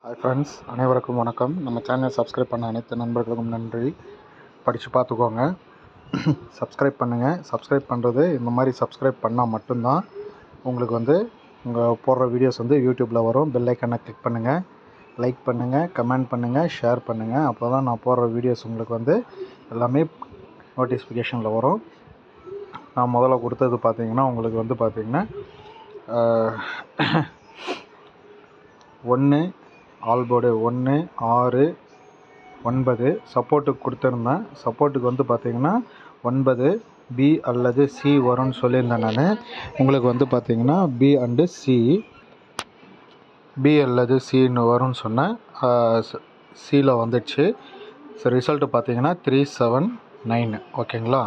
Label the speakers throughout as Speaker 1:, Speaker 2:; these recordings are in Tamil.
Speaker 1: ஹாய் ஃப்ரெண்ட்ஸ், அனைவருக்கும் வணக்கம். நம்ம சேனலை சப்ஸ்கிரைப் பண்ண அனைத்து நண்பர்களுக்கும் நன்றி. படித்து பார்த்துக்கோங்க. சப்ஸ்கிரைப் பண்ணுங்கள். சப்ஸ்கிரைப் பண்ணுறது இந்த மாதிரி சப்ஸ்கிரைப் பண்ணால் மட்டும்தான் உங்களுக்கு உங்கள் போடுற வீடியோஸ் யூடியூப்பில் வரும். பெல் ஐக்கனை கிளிக் பண்ணுங்கள், லைக் பண்ணுங்கள், கமெண்ட் பண்ணுங்கள், ஷேர் பண்ணுங்கள். அப்போ தான் நான் போடுற வீடியோஸ் உங்களுக்கு எல்லாமே நோட்டிஃபிகேஷனில் வரும். நான் முதல்ல கொடுத்தது பார்த்தீங்கன்னா உங்களுக்கு பார்த்தீங்கன்னா 1 ஆல்போர்டு 1, 6, 9 சப்போர்ட்டுக்கு கொடுத்துருந்தேன். சப்போர்ட்டுக்கு பார்த்தீங்கன்னா 9 பி அல்லது சி வரும்னு சொல்லியிருந்தேன். நான் உங்களுக்கு பார்த்தீங்கன்னா பி அண்டு சி, பி அல்லது சின்னு வரும்னு சொன்னேன். சியில் வந்துடுச்சு. ஸோ ரிசல்ட்டு பார்த்தீங்கன்னா 379. ஓகேங்களா?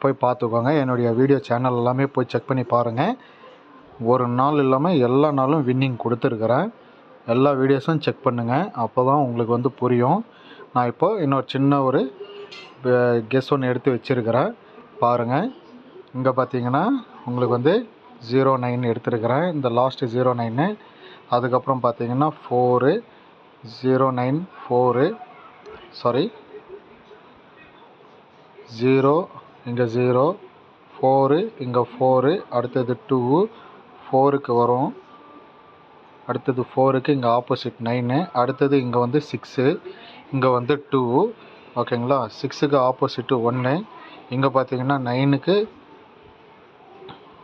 Speaker 1: போய் பார்த்துக்கோங்க. என்னுடைய வீடியோ சேனல் எல்லாமே போய் செக் பண்ணி பாருங்கள். ஒரு நாள் இல்லாமல் எல்லா நாளும் வின்னிங் கொடுத்துருக்குறேன். எல்லா வீடியோஸும் செக் பண்ணுங்கள். அப்போ தான் உங்களுக்கு புரியும். நான் இப்போது இன்னொரு சின்ன ஒரு கெஸ் ஒன்று எடுத்து வச்சுருக்கிறேன், பாருங்கள். இங்கே பார்த்தீங்கன்னா உங்களுக்கு 09 எடுத்துருக்கிறேன். இந்த லாஸ்ட்டு 09. அதுக்கப்புறம் பார்த்தீங்கன்னா 4, 09, 4, சாரி 0, இங்கே 0, 4, இங்கே 4, அடுத்தது 2, 4க்கு வரும். அடுத்தது 4க்கு இங்கே ஆப்போசிட் 9, அடுத்தது இங்கே 6, இங்கே 2. ஓகேங்களா? 6க்கு ஆப்போசிட்டு 1. இங்கே பார்த்தீங்கன்னா 9க்கு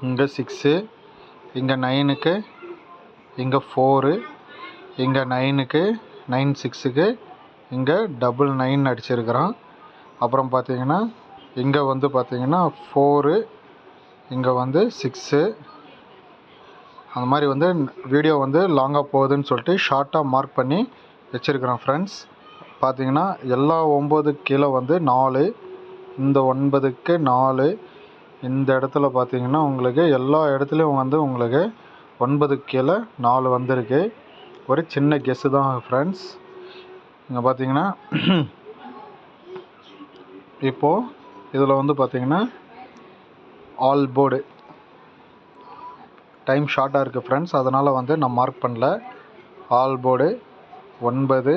Speaker 1: இங்கே 6, இங்கே 9க்கு இங்கே 4, இங்கே 9க்கு 9 6க்கு இங்கே 9 அடிச்சிருக்கிறான். அப்புறம் பார்த்தீங்கன்னா இங்கே பார்த்தீங்கன்னா 4, இங்கே 6. அந்த மாதிரி வீடியோ லாங்காக போகுதுன்னு சொல்லிட்டு ஷார்ட்டாக மார்க் பண்ணி வச்சுருக்கிறேன் ஃப்ரெண்ட்ஸ். பார்த்தீங்கன்னா எல்லா 9க்கு கீழே 4, இந்த 9க்கு 4, இந்த இடத்துல பார்த்தீங்கன்னா உங்களுக்கு எல்லா இடத்துலையும் உங்களுக்கு 9க்கு கீழே 4 வந்திருக்கு. ஒரு சின்ன கெஸ்ஸு தான் ஃப்ரெண்ட்ஸ். இங்கே பார்த்தீங்கன்னா இப்போது இதில் பார்த்தீங்கன்னா ஆல் போர்டு டைம் ஷார்ட்டாக இருக்குது ஃப்ரெண்ட்ஸ், அதனால் நான் மார்க் பண்ணல. ஆல் போர்டு 9,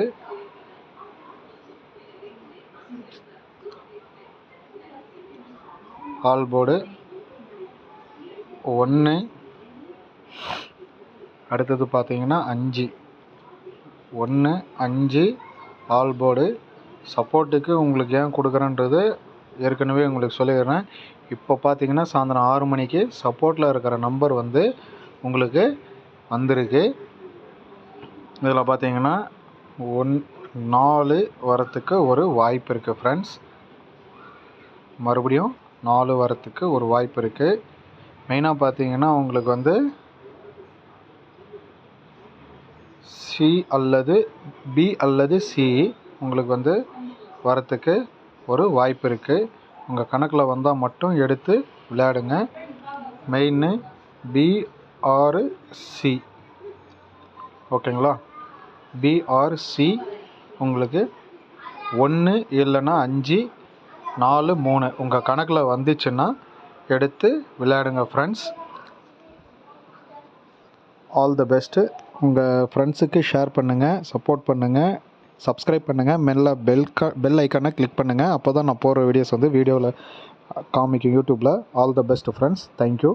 Speaker 1: ஆல் போர்டு 1, அடுத்தது பார்த்தீங்கன்னா 5, 1, 5 ஆல் போர்டு. சப்போர்ட்டுக்கு உங்களுக்கு ஏன் கொடுக்குறேன்றது ஏற்கனவே உங்களுக்கு சொல்லிடுறேன். இப்போ பார்த்தீங்கன்னா சாயந்தரம் 6 மணிக்கு சப்போர்ட்டில் இருக்கிற நம்பர் உங்களுக்கு வந்திருக்கு. இதில் பார்த்தீங்கன்னா 4 வரத்துக்கு ஒரு வாய்ப்பு இருக்குது ஃப்ரெண்ட்ஸ். மறுபடியும் 4 வரத்துக்கு ஒரு வாய்ப்பு இருக்குது. மெயினாக பார்த்தீங்கன்னா உங்களுக்கு சி அல்லது பி அல்லது சி உங்களுக்கு வரத்துக்கு ஒரு வாய்ப்பு இருக்குது. உங்கள் கணக்கில் வந்தால் மட்டும் எடுத்து விளையாடுங்க. Main P R C. ஓகேங்களா? பி ஆர் சி உங்களுக்கு 1 இல்லைன்னா 5, 4, 3 உங்கள் கணக்கில் வந்துச்சுன்னா எடுத்து விளையாடுங்க ஃப்ரெண்ட்ஸ். All the best. உங்கள் ஃப்ரெண்ட்ஸுக்கு ஷேர் பண்ணுங்கள், சப்போர்ட் பண்ணுங்கள், சப்ஸ்கிரைப் பண்ணுங்கள், மெல்ல பெல் ஐக்கானை கிளிக் பண்ணுங்கள். அப்போ தான் நான் போடுற வீடியோஸ் வீடியோவில் காமிக்கும் யூடியூப்பில். All the best friends. Thank you.